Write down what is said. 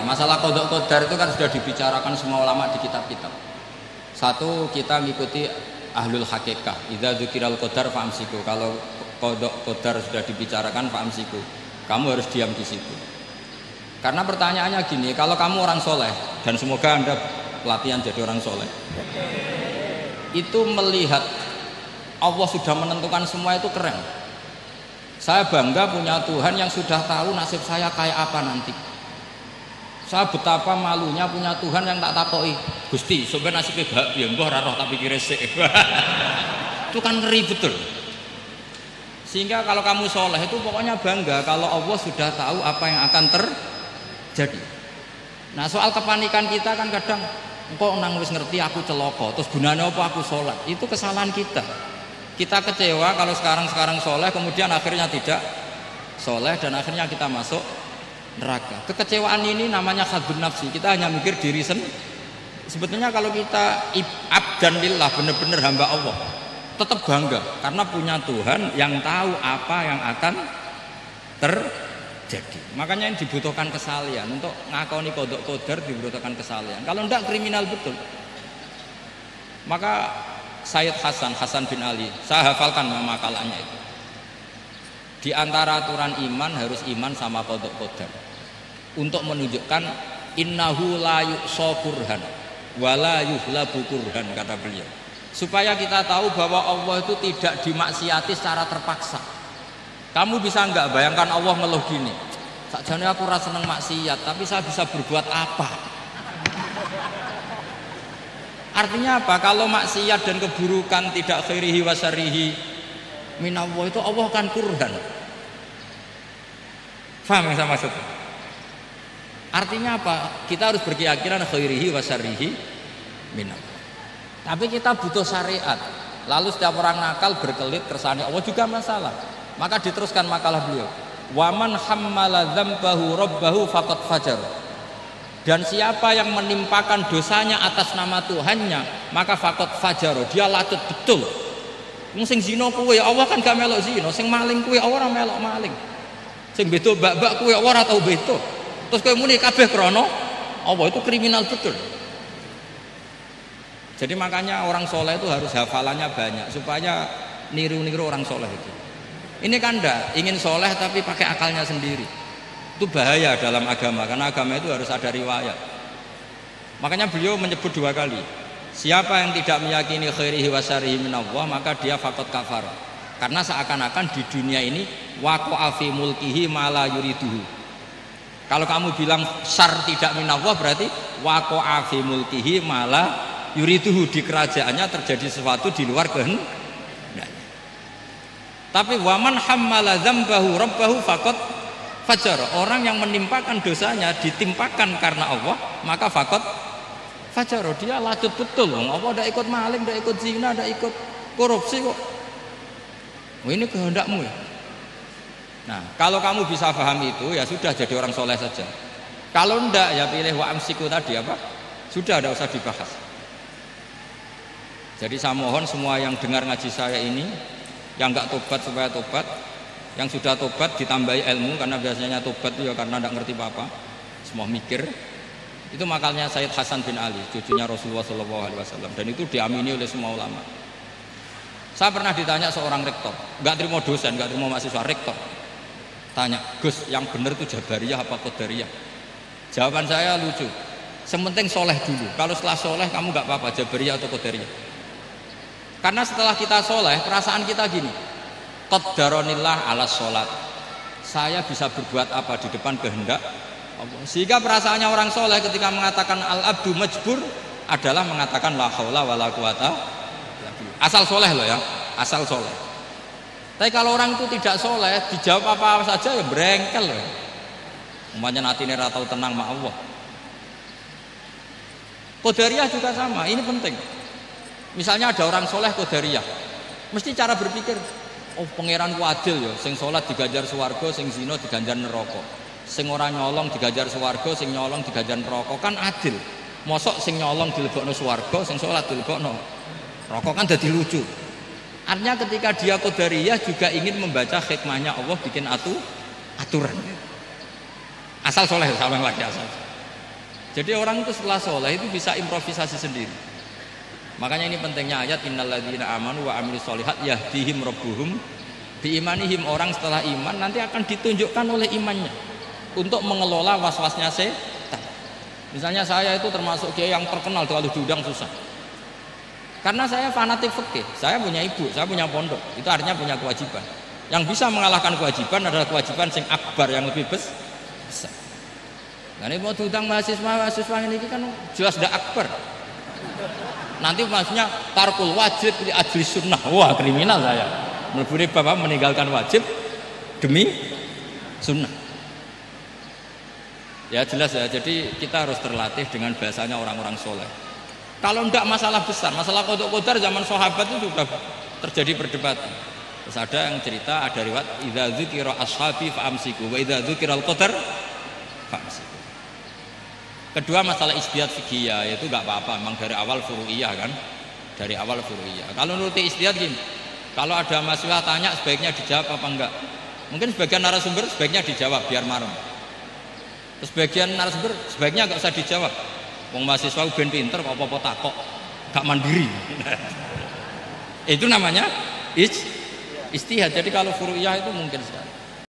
Masalah qada qadar itu kan sudah dibicarakan semua ulama di kitab-kitab. Satu, kita mengikuti ahlul hakikah. Idza dzikiral qadar fa'amsiku. Kalau qada qadar sudah dibicarakan fa'amsiku, kamu harus diam di situ. Karena pertanyaannya gini, kalau kamu orang soleh, dan semoga Anda pelatihan jadi orang soleh, itu melihat Allah sudah menentukan semua itu keren. Saya bangga punya Tuhan yang sudah tahu nasib saya kayak apa nanti. Saya betapa malunya punya Tuhan yang tak takoi, Gusti, sebenarnya nasibnya bahagia, mbah roh tapi kira sik. Itu kan ngeri betul. Sehingga kalau kamu soleh itu pokoknya bangga kalau Allah sudah tahu apa yang akan terjadi. Nah, soal kepanikan kita kan kadang kok nang wis ngerti aku celoko, terus gunanya apa aku sholat? Itu kesalahan kita. Kita kecewa kalau sekarang soleh, kemudian akhirnya tidak soleh dan akhirnya kita masuk neraka. Kekecewaan ini namanya khadun nafsi. Kita hanya mikir diri sendiri. Sebetulnya kalau kita abdan lillah, benar-benar hamba Allah, tetap bangga karena punya Tuhan yang tahu apa yang akan terjadi. Makanya yang dibutuhkan kesalian untuk ngakoni qada qadar, dibutuhkan kesalian. Kalau enggak kriminal betul. Maka Sayyid Hasan bin Ali, saya hafalkan makalahnya itu. Di antara aturan iman harus iman sama qada qadar. Untuk menunjukkan innahu la yuqsa qurhan wa la yuhlabu qurhan, kata beliau. Supaya kita tahu bahwa Allah itu tidak dimaksiati secara terpaksa. Kamu bisa enggak bayangkan Allah ngeluh gini, sakjane aku ora seneng maksiat, tapi saya bisa berbuat apa? Artinya apa? Kalau maksiat dan keburukan tidak khairihi wa syarrihi minallah, itu Allah kan kurhan. Faham yang saya maksud? Artinya apa? Kita harus berkeyakinan khairihi wa syarrihi minallah. Tapi kita butuh syariat. Lalu setiap orang nakal berkelit kersane Allah juga masalah. Maka diteruskan makalah beliau, waman hammala dzambahu rabbahu faqad fajar. Dan siapa yang menimpakan dosanya atas nama Tuhannya, maka faqad fajar, dia lacut betul. Wong sing zina kuwe Allah kan gak melok zina, sing maling kuwe ora melok maling, sing beto bak-bak kuwe ora tau beto. Terus kowe muni kabeh krana Allah, itu kriminal betul. Jadi makanya orang soleh itu harus hafalannya banyak supaya niru-niru orang soleh itu. Ini kan enggak ingin soleh tapi pakai akalnya sendiri. Itu bahaya dalam agama, karena agama itu harus ada riwayat. Makanya beliau menyebut 2 kali, siapa yang tidak meyakini khairihi wa syarrihi minallah, maka dia faqad kafar. Karena seakan-akan di dunia ini waqa'a fi mulkihi ma la yuriduhu. Kalau kamu bilang syar tidak minallah, berarti waqa'a fi mulkihi ma la yuriduhu, di kerajaannya terjadi sesuatu di luar kehendak. Tapi waman hammala dzambahu rabbahu faqad fajar, orang yang menimpakan dosanya ditimpakan karena Allah, maka faqad fajar, dia lacut betul. Allah ndak ikut maling, ndak ikut zina, ndak ikut korupsi kok. Ini kehendakmu ya. Nah, kalau kamu bisa paham itu ya sudah, jadi orang soleh saja. Kalau ndak ya pilih wa amsiku tadi apa? Sudah, ndak usah dibahas. Jadi saya mohon semua yang dengar ngaji saya ini, yang enggak tobat supaya tobat, yang sudah tobat ditambahi ilmu, karena biasanya tobat itu ya karena enggak ngerti apa-apa, semua mikir. Itu makalnya Sayyid Hasan bin Ali, cucunya Rasulullah SAW, dan itu diamini oleh semua ulama. Saya pernah ditanya seorang rektor, enggak terima dosen, enggak terima mahasiswa, rektor tanya, Gus, yang benar itu Jabariyah apa Qadariyah? Jawaban saya lucu, sementing soleh dulu, kalau setelah soleh kamu enggak apa-apa Jabariyah atau Qadariyah. Karena setelah kita soleh, perasaan kita gini, qaddaronillah ala sholat, saya bisa berbuat apa di depan kehendak Allah. Sehingga perasaannya orang soleh ketika mengatakan al-abdu majbur adalah mengatakan la haula wala quwata, asal soleh loh ya, asal soleh. Tapi kalau orang itu tidak soleh, dijawab apa saja ya berengkel loh. Umpamanya natine ra tau tenang sama Allah. Qadariyah juga sama, ini penting. Misalnya ada orang soleh Qadariyah, mesti cara berpikir, oh pangeranku adil ya, sing sholat diganjar swarga, sing zina diganjar neraka, sing ora nyolong diganjar swarga, sing nyolong diganjar neraka, kan adil. Mosok sing nyolong dilebokno swarga, sing sholat dilebokno neraka, kan jadi lucu. Artinya ketika dia Qadariyah juga ingin membaca hikmahnya Allah bikin aturan. Asal soleh, sama lagi asal. Jadi orang itu setelah soleh itu bisa improvisasi sendiri. Makanya ini pentingnya ayat innalladzina amanu wa amilus solihat yahdihim rabbuhum biimanihim. Orang setelah iman nanti akan ditunjukkan oleh imannya untuk mengelola was-wasnya setan. Misalnya saya itu termasuk kiai yang terkenal kalau diundang susah. Karena saya fanatik fikih, saya punya ibu, saya punya pondok, itu artinya punya kewajiban. Yang bisa mengalahkan kewajiban adalah kewajiban sing akbar yang lebih besar. Nah ini mau diundang mahasiswa ini kan jelas tidak akbar. Nanti maksudnya tarkul wajib di ajli sunnah, wah kriminal saya. Meleburi bapak meninggalkan wajib demi sunnah. Ya jelas ya, jadi kita harus terlatih dengan bahasanya orang-orang soleh. Kalau tidak masalah besar, masalah qada zaman sahabat itu sudah terjadi perdebatan. Terus ada yang cerita, ada riwayat idza dzukira ashabi fa'amsiku wa idza dzukiral qadar fa'amsiku. Kedua masalah ijtihad fikih itu enggak apa-apa, memang dari awal furu'iyah kan. Dari awal furu'iyah. Kalau nuruti ijtihad gini, kalau ada mahasiswa tanya sebaiknya dijawab apa enggak? Mungkin sebagian narasumber sebaiknya dijawab biar marem. Terus sebagian narasumber sebaiknya enggak usah dijawab. Wong mahasiswa ben pinter kok apa-apa takok, gak mandiri. Itu namanya ijtihad. Jadi kalau furu'iyah itu mungkin sekali.